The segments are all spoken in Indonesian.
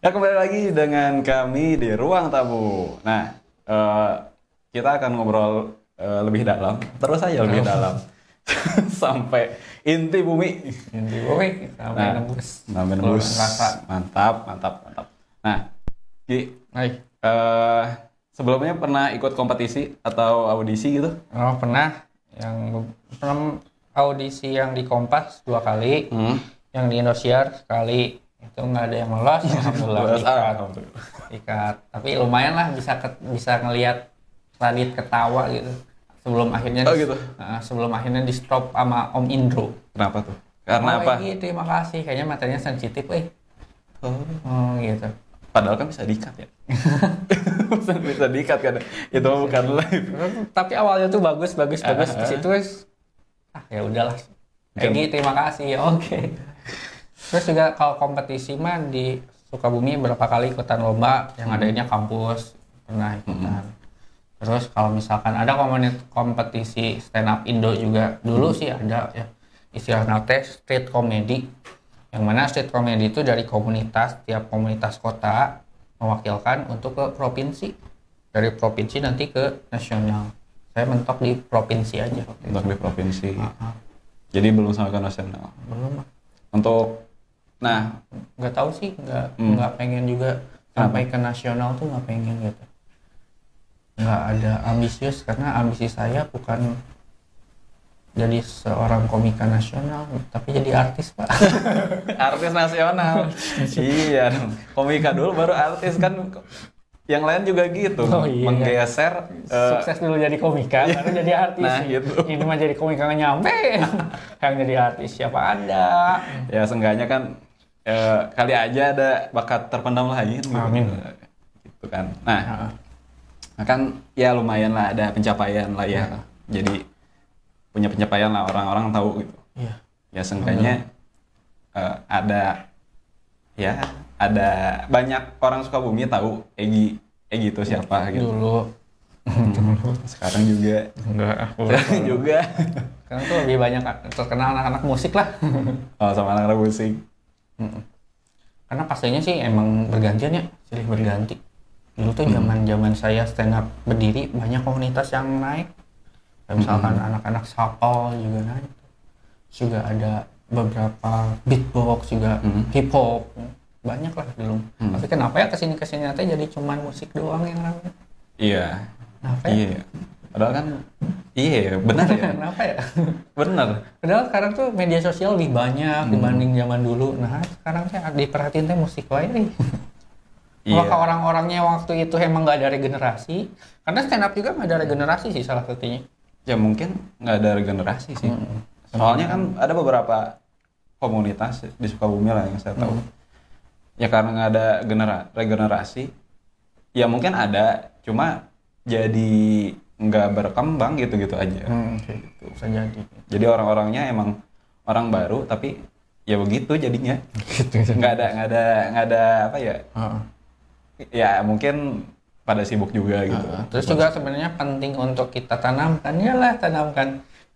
Ya kembali lagi dengan kami di Ruang Tamu. Nah, kita akan ngobrol lebih dalam, terus aja lebih dalam sampai inti bumi. Inti bumi sampai nembus. Sampai nembus. Mantap. Nah, Ki, Hai. sebelumnya pernah ikut kompetisi atau audisi gitu? Oh, pernah audisi yang di Kompas 2 kali, yang di Indosiar sekali. Itu nggak ada yang lolos, alhamdulillah ikat. Tapi lumayan lah bisa ngelihat Radit ketawa gitu. Sebelum akhirnya di stop sama Om Indro. Kenapa tuh? Karena apa? Terima kasih. Kayaknya materinya sensitif, gitu. Padahal kan bisa di-cut ya. bisa di-cut kan. Itu bukan live. Tapi awalnya tuh bagus. Di situ ya udahlah. Terima kasih. Oke. Terus juga kalau kompetisi mah di Sukabumi berapa kali ikutan lomba yang adanya kampus pernah ikutan. Terus kalau misalkan ada kompetisi stand up Indo juga dulu sih ada ya, istilahnya street comedy, yang mana street comedy itu dari tiap komunitas kota mewakilkan untuk ke provinsi, dari provinsi nanti ke nasional. Saya mentok di provinsi aja. Mentok di provinsi. Jadi belum sampai ke nasional. Belum. Nggak tahu sih, nggak pengen juga sampai ke nasional tuh, nggak pengen gitu. Nggak ada ambisius, karena ambisi saya bukan jadi seorang komika nasional, tapi jadi artis, Pak. Artis nasional. Iya dong. Komika dulu baru artis kan. Yang lain juga gitu. Menggeser. Sukses dulu jadi komika, baru jadi artis. Nah, gitu. Ini mah jadi komika nggak nyampe. Yang jadi artis siapa ada? Ya seenggaknya kan kali aja ada bakat terpendam lain. Amin. Gitu kan. Nah kan ya lumayan lah, ada pencapaian lah ya. Jadi punya pencapaian lah, orang-orang tahu gitu. Iya. Ya seenggaknya ada banyak orang Sukabumi tahu Egi itu siapa gitu. Dulu. Sekarang juga. Enggak. Sekarang juga. Sekarang tuh lebih banyak terkenal anak-anak musik lah. Oh, sama anak-anak musik. Karena pastinya sih emang bergantian ya, silih berganti. Dulu tuh zaman saya stand up berdiri banyak komunitas yang naik. Misalkan anak-anak sapal juga naik. Juga ada beberapa beatbox juga, hip hop. Banyak lah dulu. Tapi kenapa ya kesini nanti jadi cuman musik doang yang ramai? Iya. Kenapa ya? Iya. Padahal kan benar ya. Kenapa ya? Benar. Padahal sekarang tuh media sosial lebih banyak dibanding zaman dulu. Nah, sekarang saya diperhatiin teh musik lain. Iya. Apakah orang-orangnya waktu itu emang nggak ada regenerasi? Karena stand up juga nggak ada regenerasi sih salah satunya. Ya mungkin nggak ada regenerasi sih. Soalnya kan ada beberapa komunitas di Sukabumi lah yang saya tahu. Ya karena nggak ada regenerasi, ya mungkin ada, cuma jadi nggak berkembang gitu-gitu aja. Gitu. Bisa jadi. Jadi orang-orangnya emang orang baru, tapi ya begitu jadinya. Nggak ada apa ya? Ya mungkin pada sibuk juga gitu. Terus juga sebenarnya penting untuk kita tanamkan.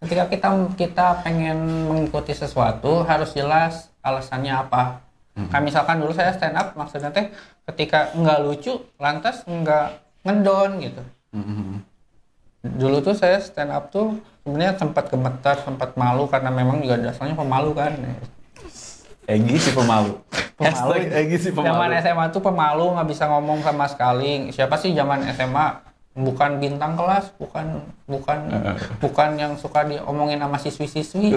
Ketika kita pengen mengikuti sesuatu, harus jelas alasannya apa. Kayak misalkan dulu saya stand up, maksudnya teh ketika nggak lucu, lantas nggak ngedown gitu. Dulu tuh saya stand up tuh sebenarnya sempat gemetar, sempat malu, karena memang juga dasarnya pemalu kan. Egi si pemalu. Egi si pemalu. Zaman SMA tuh pemalu, nggak bisa ngomong sama sekali. Siapa sih zaman SMA bukan bintang kelas, bukan yang suka diomongin sama siswi-siswi.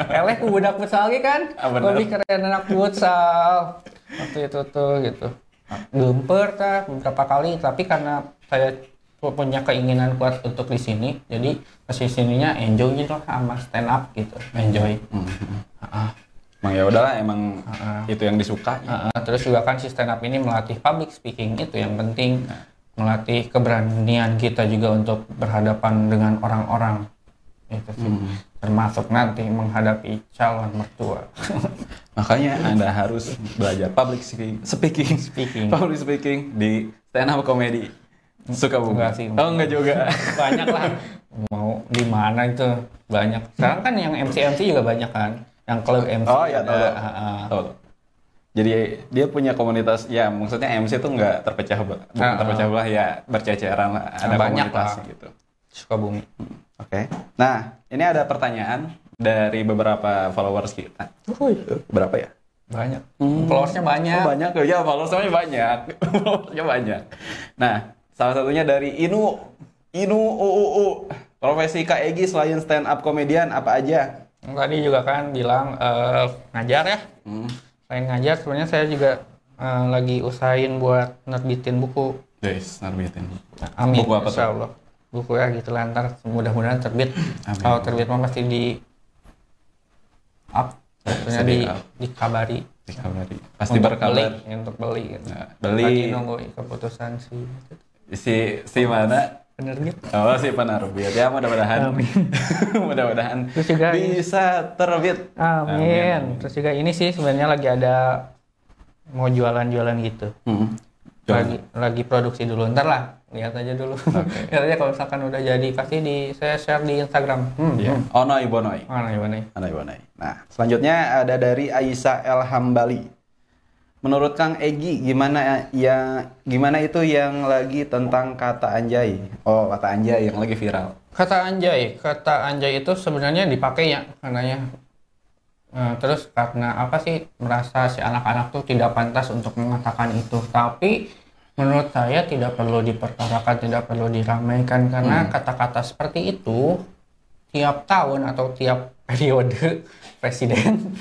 Eleh ku budak futsal lagi kan, lebih keren anak futsal waktu itu tuh gitu. Gemper beberapa kali, tapi karena saya punya keinginan kuat untuk di sini, jadi kesininya enjoy gitu lah sama stand up gitu, enjoy. Emang ya udahlah, emang itu yang disuka. Terus juga kan si stand up ini melatih public speaking, itu yang penting. Melatih keberanian kita juga untuk berhadapan dengan orang-orang, itu sih. Termasuk nanti menghadapi calon mertua. Makanya Anda harus belajar public speaking di stand up comedy Sukabumi. Enggak juga. Banyak lah. Mau di mana itu banyak. Sekarang kan yang MC juga banyak kan, yang klub MC. Oh ya, tahu. Jadi dia punya komunitas, ya maksudnya MC tuh nggak terpecah belah, bukan terpecah belah ya, berceceran lah, ada banyak komunitasnya lah. gitu. Sukabumi. Oke. Nah, ini ada pertanyaan dari beberapa followers kita. Berapa ya? Banyak. Followersnya banyak. Oh, banyak ya, followersnya banyak. Followersnya banyak. Nah, salah satunya dari Inu UUU. Profesi Kak Egi selain stand up komedian apa aja? Tadi juga kan bilang ngajar ya. Selain ngajar, sebenarnya saya juga lagi usahain buat nerbitin buku. Guys, nerbitin. Amin. Buku apa tuh? Insya Allah. Buku ya gitu lah, ntar mudah-mudahan terbit. Kalau terbit mah pasti di up, maksudnya dikabari. Dikabari. Pasti berkabar. Untuk beli. Gitu. Nah, beli. Lagi nunggu keputusan si mana? Penerbit. Oh, si penerbit. Ya mudah-mudahan. Mudah-mudahan Terus juga bisa terbit. Amin. Terus juga ini sih sebenarnya lagi ada mau jualan-jualan gitu. Lagi produksi dulu. Ntar lah, lihat aja dulu. Okay. Lihat aja kalau misalkan udah jadi pasti saya share di Instagram. Onoi Bonoi. Nah, selanjutnya ada dari Aisyah El Hambali. Menurut Kang Egi, gimana itu yang lagi tentang kata anjay? Oh, kata anjay yang lagi viral. Kata anjay itu sebenarnya dipakai ya katanya. Terus karena apa sih, merasa si anak-anak tuh tidak pantas untuk mengatakan itu. Tapi menurut saya tidak perlu diperkarakan, tidak perlu diramaikan karena kata-kata seperti itu tiap tahun atau tiap periode presiden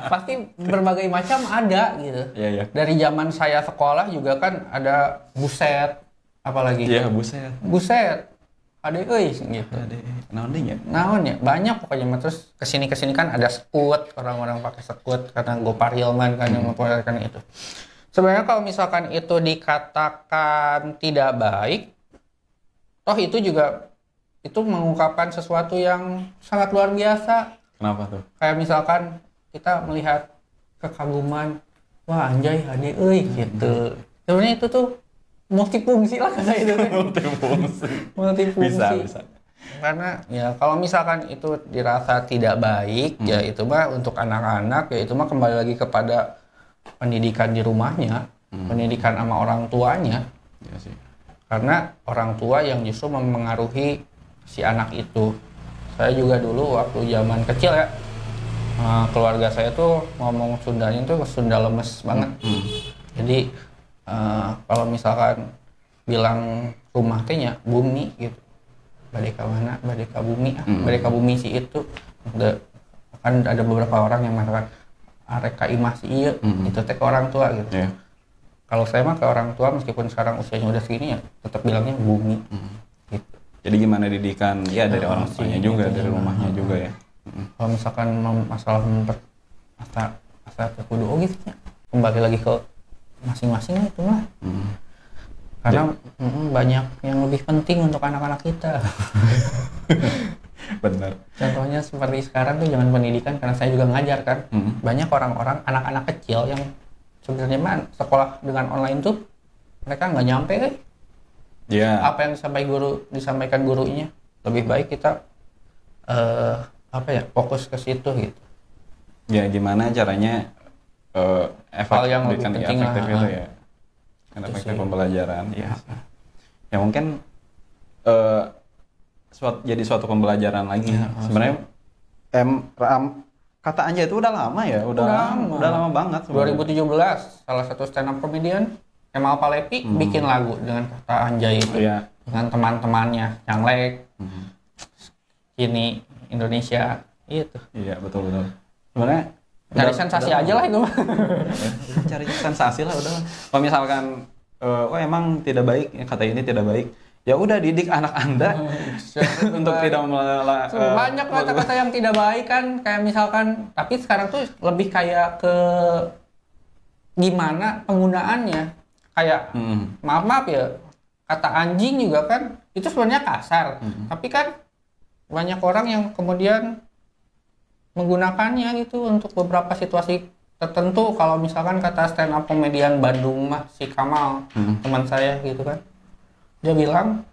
pasti berbagai macam ada gitu. Iya. Dari zaman saya sekolah juga kan ada buset, apalagi. Iya, buset. Buset. Ade euy gitu. Naon ya? Banyak pokoknya. Terus kesini kan ada sekut, orang-orang pakai sekut karena Gopar Hilman kan yang mempopulerkan itu. Sebenarnya kalau misalkan itu dikatakan tidak baik, toh itu juga itu mengungkapkan sesuatu yang sangat luar biasa. Kenapa tuh? Kayak misalkan kita melihat kekaguman, wah anjay ade euy gitu. Sebenarnya itu tuh multifungsi lah kata itu. Multifungsi. Bisa. Karena ya kalau misalkan itu dirasa tidak baik, ya itu mah untuk anak-anak, ya itu mah kembali lagi kepada pendidikan di rumahnya, pendidikan sama orang tuanya. Ya sih. Karena orang tua yang justru mempengaruhi si anak itu. Saya juga dulu waktu zaman kecil ya, keluarga saya tuh ngomong Sundanya tuh Sunda lemes banget. Jadi kalau misalkan bilang rumah tehnya bumi gitu, badeka mana, badeka bumi, badeka bumi si itu. Kan ada beberapa orang yang mengatakan areka imah si iya, itu teh ke orang tua gitu. Yeah. Kalau saya mah ke orang tua meskipun sekarang usianya udah segini ya tetap bilangnya bumi. Gitu. Jadi gimana didikan ya dari orang tuanya juga, dari rumahnya juga ya. Kalau misalkan masalah kudu gitu ya, kembali lagi ke masing-masing itu mah. Karena banyak yang lebih penting untuk anak-anak kita. Benar. Contohnya seperti sekarang tuh zaman pendidikan, karena saya juga ngajar kan. Banyak orang-orang anak-anak kecil yang sebenarnya mah sekolah dengan online tuh mereka nggak nyampe kan. Yeah. Apa yang disampaikan gurunya, lebih baik kita fokus ke situ gitu. Ya gimana caranya hal yang lebih penting efektif itu ya. Efektif pembelajaran ya. Ya mungkin jadi suatu pembelajaran lagi. Ya, sebenarnya kata anjay itu udah lama ya, udah lama banget. 2017 salah satu stand up comedian Kemal Palevi bikin lagu dengan kata anjay itu dengan teman-temannya Canglek, Kini Indonesia itu. Iya betul. Sebenarnya cari sensasi aja lah itu mah. Cari sensasi lah udah. Kalau misalkan emang tidak baik, kata ini tidak baik, ya udah didik anak Anda untuk tidak banyak kata-kata yang tidak baik kan, kayak misalkan, tapi sekarang tuh lebih kayak ke gimana penggunaannya. Kayak maaf ya, kata anjing juga kan itu sebenarnya kasar, tapi kan banyak orang yang kemudian menggunakannya gitu untuk beberapa situasi tertentu. Kalau misalkan kata stand up komedian Bandung mah si Kamal, teman saya gitu kan, dia bilang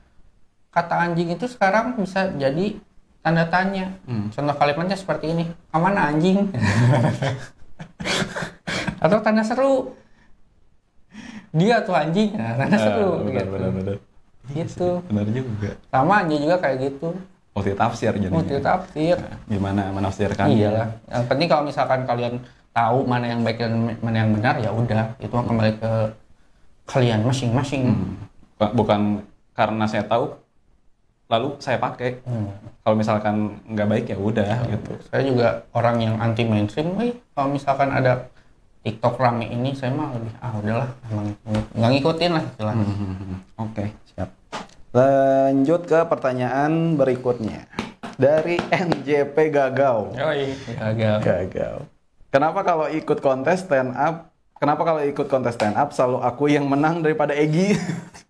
kata anjing itu sekarang bisa jadi tanda tanya. Contoh kalimatnya seperti ini, kemana anjing? Atau tanda seru. Dia tuh anjing, nah, tanda seru. Benar. Gitu. Benar juga. Sama aja juga kayak gitu. Multitafsir jadinya. Multitafsir. Gimana menafsirkan? Iyalah. Yang penting kalau misalkan kalian tahu mana yang baik dan mana yang benar, ya udah, itu kembali ke kalian masing-masing. Bukan karena saya tahu lalu saya pakai. Kalau misalkan nggak baik ya udah gitu. Saya juga orang yang anti mainstream. Kalau misalkan ada TikTok rame ini, saya mah lebih udahlah, emang nggak ngikutin lah istilahnya. Oke, siap. Lanjut ke pertanyaan berikutnya dari NJP Gagau. Gagau. Kenapa kalau ikut kontes stand up selalu aku yang menang daripada Egi?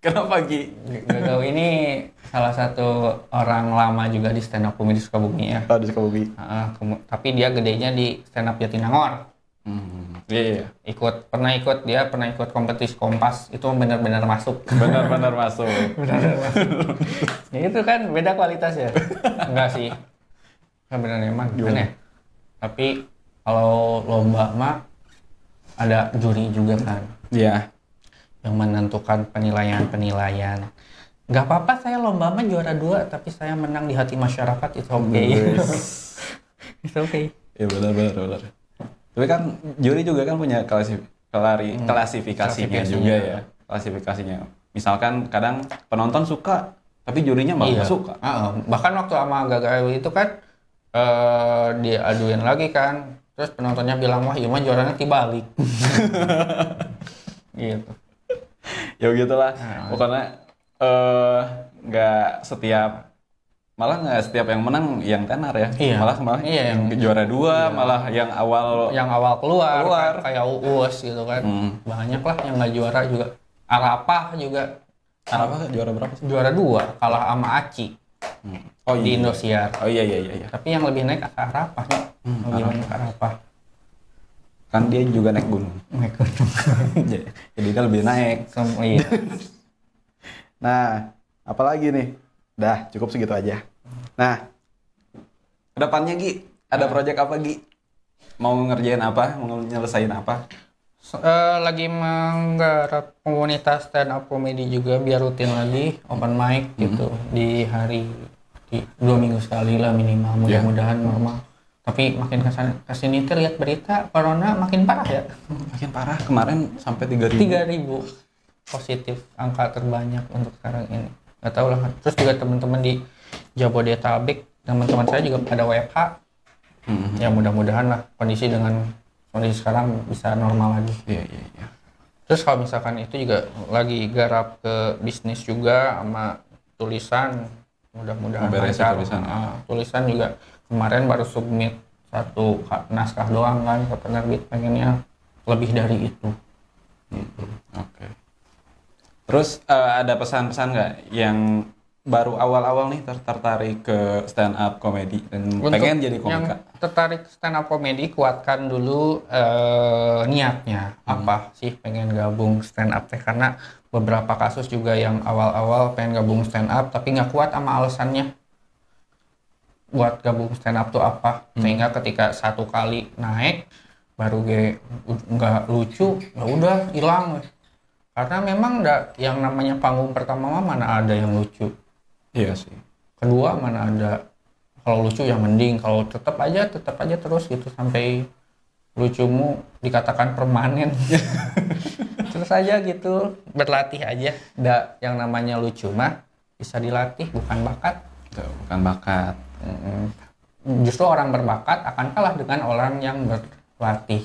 Kenapa Gi? Gagau ini salah satu orang lama juga di stand up comedy Sukabumi ya. Oh, di Sukabumi. Tapi dia gedenya di stand up Jatinangor. Iya. Pernah ikut kompetisi Kompas, itu benar-benar masuk. Benar-benar masuk. Ya itu kan beda kualitas ya. Enggak sih. Sebenarnya emang gimana ya? Tapi kalau lomba mah ada juri juga kan. Iya. Yang menentukan penilaian. Nggak apa-apa saya lomba mah juara 2, tapi saya menang di hati masyarakat, itu oke. Itu oke. Iya benar. Tapi kan juri juga kan punya klasifikasinya juga ya. Klasifikasinya. Misalkan kadang penonton suka, tapi jurinya malah nggak suka. Bahkan waktu sama Gagau itu kan diaduin lagi kan. Terus penontonnya bilang, wah iya mah juaranya dibalik. Gitu. Ya begitulah. Pokoknya nggak setiap yang menang yang tenar ya. Iya. Malah yang juara 2, malah yang awal keluar. Kan, kayak Uus gitu kan. Banyak lah yang nggak juara juga. Arapah juga. Arapah juara berapa sih? Juara 2, kalah sama Aci. Di Indosiar. Oh iya. Tapi yang lebih naik Arapah. Lebih banyak Arapah. Kan dia juga naik gunung. Jadi dia lebih naik. Iya. Nah, apalagi nih? Dah, cukup segitu aja. Nah, kedepannya Gi, ada proyek apa Gi? Mau ngerjain apa? Mau nyelesain apa? Lagi menggarap komunitas stand up comedy juga biar rutin lagi open mic gitu di 2 minggu sekali lah minimal, mudah-mudahan normal. Tapi makin kesini tuh lihat berita corona makin parah ya. Makin parah, kemarin sampai 3.000 positif, angka terbanyak untuk sekarang ini. Nggak tahu lah. Terus juga teman-teman di Jabodetabek, teman-teman saya juga pada WFH. Ya mudah-mudahan lah kondisi sekarang bisa normal lagi. Iya. Terus kalau misalkan itu juga lagi garap ke bisnis juga sama tulisan, mudah-mudahan lancar. Tulisan juga kemarin baru submit 1 naskah doang kan ke penerbit, pengennya lebih dari itu. Oke. Terus ada pesan-pesan nggak yang baru awal-awal nih tertarik ke stand up comedy dan pengen jadi komika? Yang tertarik stand up comedy, kuatkan dulu niatnya. Apa sih pengen gabung stand up teh? Karena beberapa kasus juga yang awal-awal pengen gabung stand up tapi nggak kuat sama alasannya buat gabung stand up tuh apa, sehingga ketika 1 kali naik baru nggak lucu, ya udah hilang. Karena memang yang namanya panggung pertama mana ada yang lucu. Iya sih. Kedua mana ada, kalau lucu yang mending, kalau tetap aja terus gitu sampai lucumu dikatakan permanen. Terus aja gitu, berlatih aja. Yang namanya lucu mah bisa dilatih, bukan bakat. Bukan bakat. Justru orang berbakat akan kalah dengan orang yang berlatih.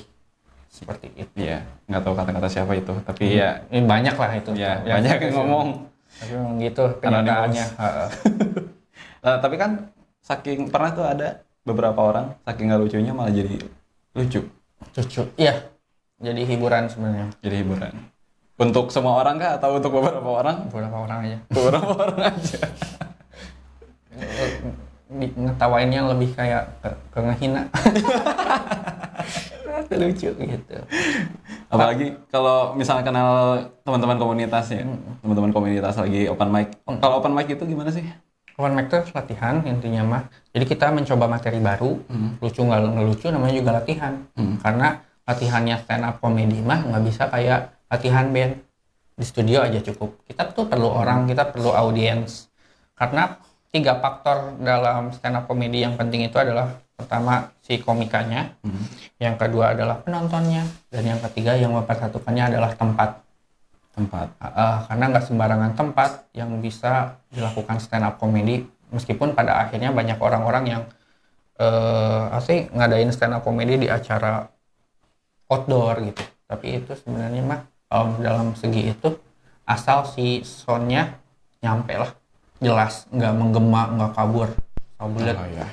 Seperti itu. Iya, nggak tahu kata-kata siapa itu, tapi ya banyak lah itu. Ya, banyak yang ngomong. Tapi memang gitu kenyataannya. Tapi kan pernah tuh ada beberapa orang saking nggak lucunya malah jadi lucu. Iya, jadi hiburan sebenarnya. Jadi hiburan. Untuk semua orang kah atau untuk beberapa orang? Beberapa orang aja. Beberapa orang aja. Ngetawainnya lebih kayak ke ngehina. Lucu gitu. Apalagi kalau misalnya kenal teman-teman komunitas ya, teman-teman komunitas lagi open mic. Kalau open mic itu gimana sih? Open mic itu latihan intinya mah. Jadi kita mencoba materi baru, lucu nggak lucu namanya juga latihan. Karena latihannya stand up comedy mah nggak bisa kayak latihan band di studio aja cukup. Kita tuh perlu orang, kita perlu audiens. Karena 3 faktor dalam stand up comedy yang penting itu adalah pertama si komikanya, yang kedua adalah penontonnya, dan yang ketiga yang mempersatukannya adalah tempat. Karena nggak sembarangan tempat yang bisa dilakukan stand up comedy, meskipun pada akhirnya banyak orang-orang yang asli ngadain stand up comedy di acara outdoor gitu. Tapi itu sebenarnya mah dalam segi itu asal si soundnya nyampe lah, jelas, nggak menggema, nggak kabur, bulat. Ya.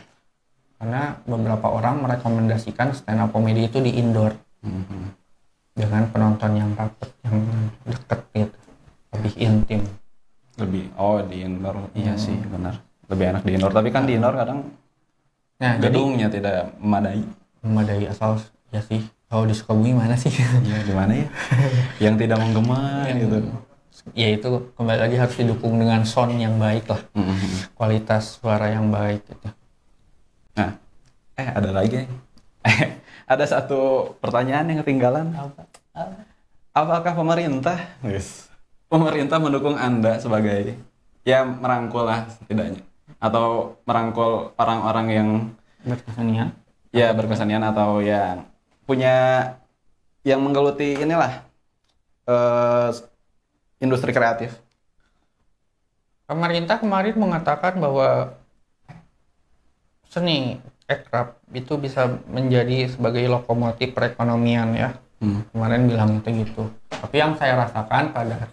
Karena beberapa orang merekomendasikan stand up comedy itu di indoor dengan penonton yang rapat, yang deket gitu, lebih intim. Di indoor, iya sih benar. Lebih enak di indoor, tapi kan di indoor kadang gedungnya tidak memadai asal ya sih. Kalau di Sukabumi mana sih? Iya, di mana ya? Yang tidak menggema gitu. Ya itu kembali lagi harus didukung dengan sound yang baik lah. Kualitas suara yang baik gitu. Nah, ada lagi. Ada satu pertanyaan yang ketinggalan. Apakah pemerintah mendukung Anda sebagai ya merangkul lah setidaknya, atau merangkul orang-orang yang berkesenian? Ya, berkesenian atau yang punya yang menggeluti inilah industri kreatif. Pemerintah kemarin mengatakan bahwa seni aircraft itu bisa menjadi sebagai lokomotif perekonomian ya. Kemarin bilang itu gitu. Tapi yang saya rasakan pada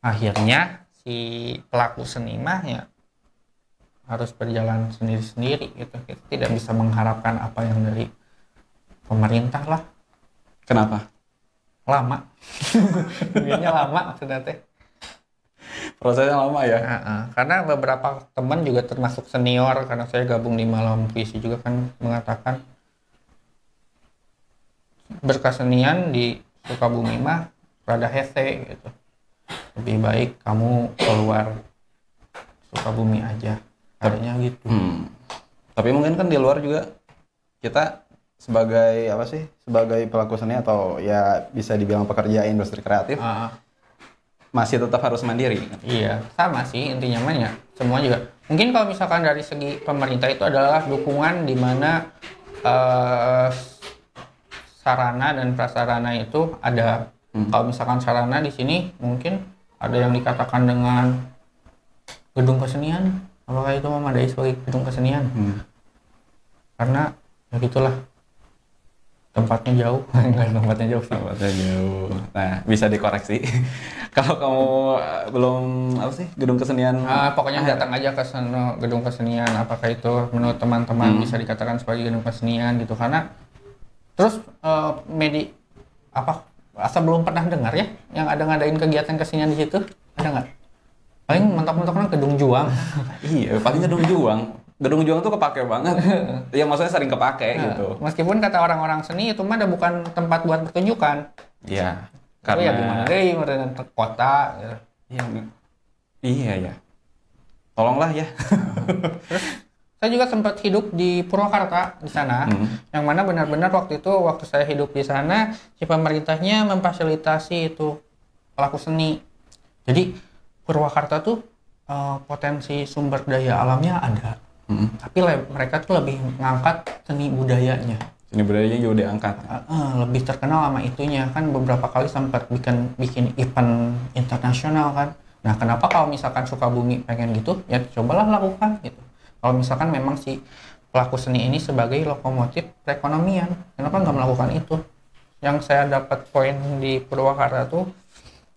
akhirnya si pelaku seni mah ya harus berjalan sendiri-sendiri gitu. Kita tidak bisa mengharapkan apa yang dari pemerintah lah. Kenapa? Lama. Biasanya lama maksudnya teh. Prosesnya lama ya? Karena beberapa teman juga termasuk senior, karena saya gabung di Malam Puisi juga kan mengatakan berkesenian di Sukabumi mah rada hese gitu. Lebih baik kamu keluar Sukabumi aja. Kayaknya gitu. Tapi mungkin kan di luar juga kita sebagai sebagai pelaku seni atau ya bisa dibilang pekerja industri kreatif masih tetap harus mandiri kan? Iya, sama sih intinya mah ya. Semua juga. Mungkin kalau misalkan dari segi pemerintah itu adalah dukungan di mana sarana dan prasarana itu ada. Kalau misalkan sarana di sini mungkin ada yang dikatakan dengan gedung kesenian. Apakah itu memadai sebagai gedung kesenian? Karena ya gitulah. Tempatnya jauh. Tempatnya jauh. Nah, bisa dikoreksi. Kalau kamu belum gedung kesenian. Pokoknya datang aja ke sana gedung kesenian. Apakah itu menurut teman-teman bisa dikatakan sebagai gedung kesenian gitu? Karena terus asal belum pernah dengar ya yang ada ngadain kegiatan kesenian di situ? Ada nggak? Paling mentok-mentoknya gedung Juang. Iya, paling gedung Juang. Gedung Juang tuh kepake banget. Ya maksudnya sering kepake gitu. Meskipun kata orang-orang seni itu mah ada bukan tempat buat pertunjukan. Iya. Karena ya gimana deh, mereka kota. Ya. Iya ya. Tolonglah ya. Terus saya juga sempat hidup di Purwakarta di sana, yang mana benar-benar waktu saya hidup di sana, si pemerintahnya memfasilitasi itu pelaku seni. Jadi Purwakarta tuh potensi sumber daya alamnya ada. Tapi mereka tuh lebih ngangkat seni budayanya. Seni budayanya juga diangkat. Lebih terkenal sama itunya kan, beberapa kali sempat bikin event internasional kan. Nah, kenapa kalau misalkan Sukabumi pengen gitu, ya cobalah lakukan gitu. Kalau misalkan memang si pelaku seni ini sebagai lokomotif perekonomian, kenapa nggak melakukan itu? Yang saya dapat poin di Purwakarta tuh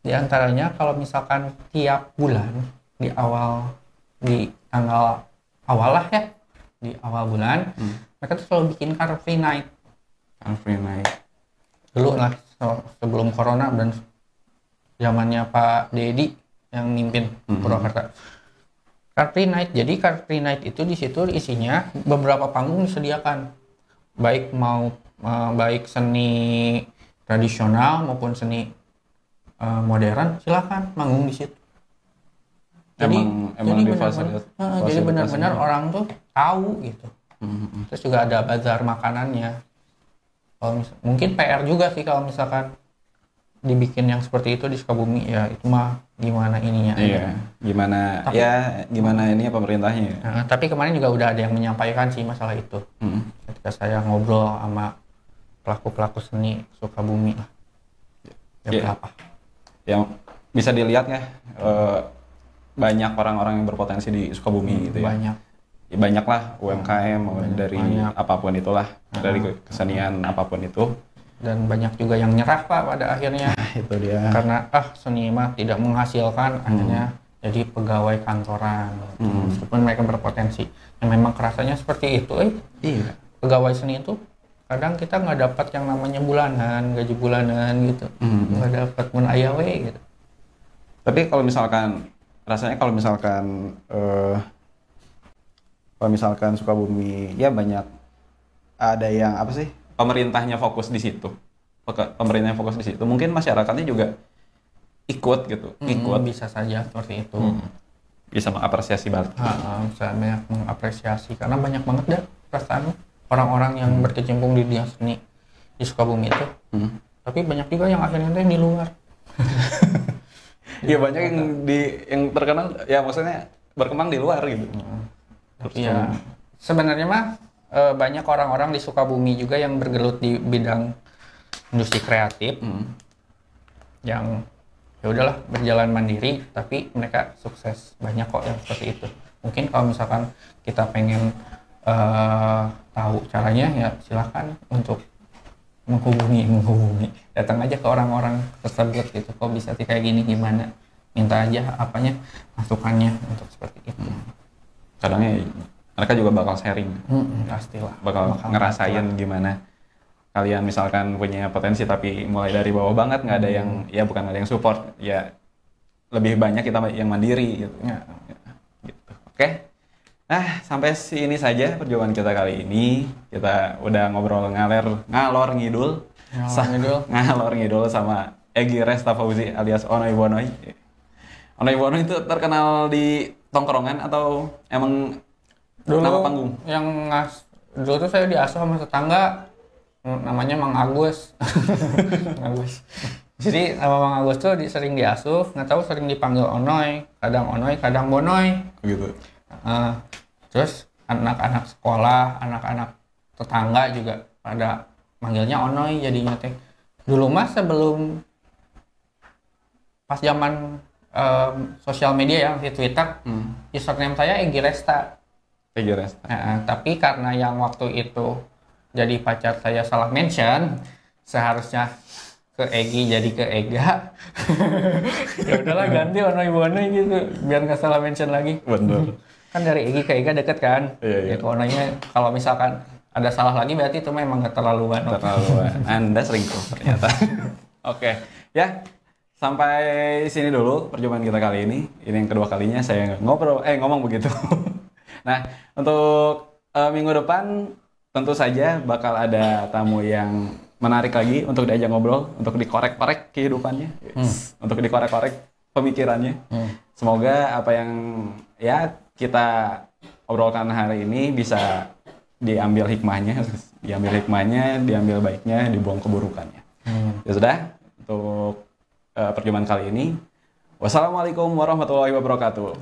diantaranya kalau misalkan tiap bulan di tanggal awal lah ya, di awal bulan mereka tuh selalu bikin Car Free Night. Dulu lah sebelum corona dan zamannya Pak Dedi yang mimpin Purwakarta. Car Free Night. Jadi Car Free Night itu di situ isinya beberapa panggung disediakan. Baik seni tradisional maupun seni modern, silakan manggung di situ. Jadi benar-benar orang tuh tahu gitu. Terus juga ada bazar makanannya. Mungkin PR juga sih kalau misalkan dibikin yang seperti itu di Sukabumi, ya itu mah gimana ininya. Iya, gimana Tapi- gimana ini ya pemerintahnya. Nah, tapi kemarin juga udah ada yang menyampaikan sih masalah itu. Ketika saya ngobrol sama pelaku-pelaku seni Sukabumi lah. Jam Iya. berapa? Yang bisa dilihat ya, banyak orang-orang yang berpotensi di Sukabumi gitu ya. Banyak. Ya, banyak lah UMKM dari banyak. apapun itulah, dari kesenian apapun itu. Dan banyak juga yang nyerah Pak pada akhirnya. Itu dia. Karena seni mah tidak menghasilkan, akhirnya jadi pegawai kantoran. Meskipun mereka berpotensi. Yang memang kerasanya seperti itu. Iya. Pegawai seni itu kadang kita nggak dapat yang namanya bulanan, gaji bulanan gitu. Nggak dapat mun aya we gitu. Tapi kalau misalkan rasanya kalau misalkan Sukabumi ya banyak ada yang apa sih, pemerintahnya fokus di situ. Pemerintahnya fokus di situ. Mungkin masyarakatnya juga ikut gitu. Ikut Bisa saja seperti itu. bisa mengapresiasi balik. Bisa banyak mengapresiasi karena banyak banget dah perasaan orang-orang yang berkecimpung di dunia seni di Sukabumi itu. Tapi banyak juga yang akhirnya tuh di luar. Iya, banyak yang terkenal ya, maksudnya berkembang di luar gitu. Iya. Sebenarnya mah banyak orang-orang di Sukabumi juga yang bergelut di bidang industri kreatif yang ya udahlah berjalan mandiri, tapi mereka sukses. Banyak kok yang seperti itu. Mungkin kalau misalkan kita pengen tahu caranya, ya silakan untuk menghubungi, datang aja ke orang-orang tersebut gitu. Kok bisa sih kayak gini, gimana, minta aja masukannya untuk seperti itu. Kadangnya mereka juga bakal sharing, Pastilah bakal ngerasain gimana kalian misalkan punya potensi tapi mulai dari bawah banget, nggak ada yang ya, bukan ada yang support ya, lebih banyak kita yang mandiri gitu. Gitu. Oke. Nah, sampai sini saja perjumpaan kita kali ini. Kita udah ngobrol ngalor ngidul sama Egy Resta Fauzi alias Onoy Bonoy. Onoy Bonoy itu terkenal di tongkrongan atau emang dulu nama panggung? Dulu tuh saya diasuh sama tetangga, namanya Mang Agus. Agus. Jadi sama Mang Agus tuh sering diasuh, nggak tahu sering dipanggil Onoy, kadang Bonoy. Gitu. Terus anak-anak sekolah, anak-anak tetangga juga pada manggilnya Onoy jadinya teh. Dulu mah sebelum pas zaman sosial media yang di Twitter, username saya Egy Resta. Egy Resta. Tapi karena yang waktu itu jadi pacar saya salah mention, seharusnya ke Egy jadi ke Ega. Ya udahlah ganti Onoy Bonoy gitu, biar nggak salah mention lagi. Bener. Kan dari Egy ke Ega deket kan. Iya. Gitu, Onoynya kalau misalkan ada salah lagi berarti itu memang nggak terlaluan. Anda selingkuh ternyata. Oke. Ya, sampai sini dulu perjumpaan kita kali ini. Ini yang kedua kalinya saya ngomong begitu. Nah, untuk minggu depan tentu saja bakal ada tamu yang menarik lagi untuk diajak ngobrol, untuk dikorek-korek kehidupannya, untuk dikorek-korek pemikirannya. Semoga apa yang ya kita obrolkan hari ini bisa diambil hikmahnya, diambil baiknya, dibuang keburukannya. Ya sudah, untuk perjumpaan kali ini. Wassalamualaikum warahmatullahi wabarakatuh.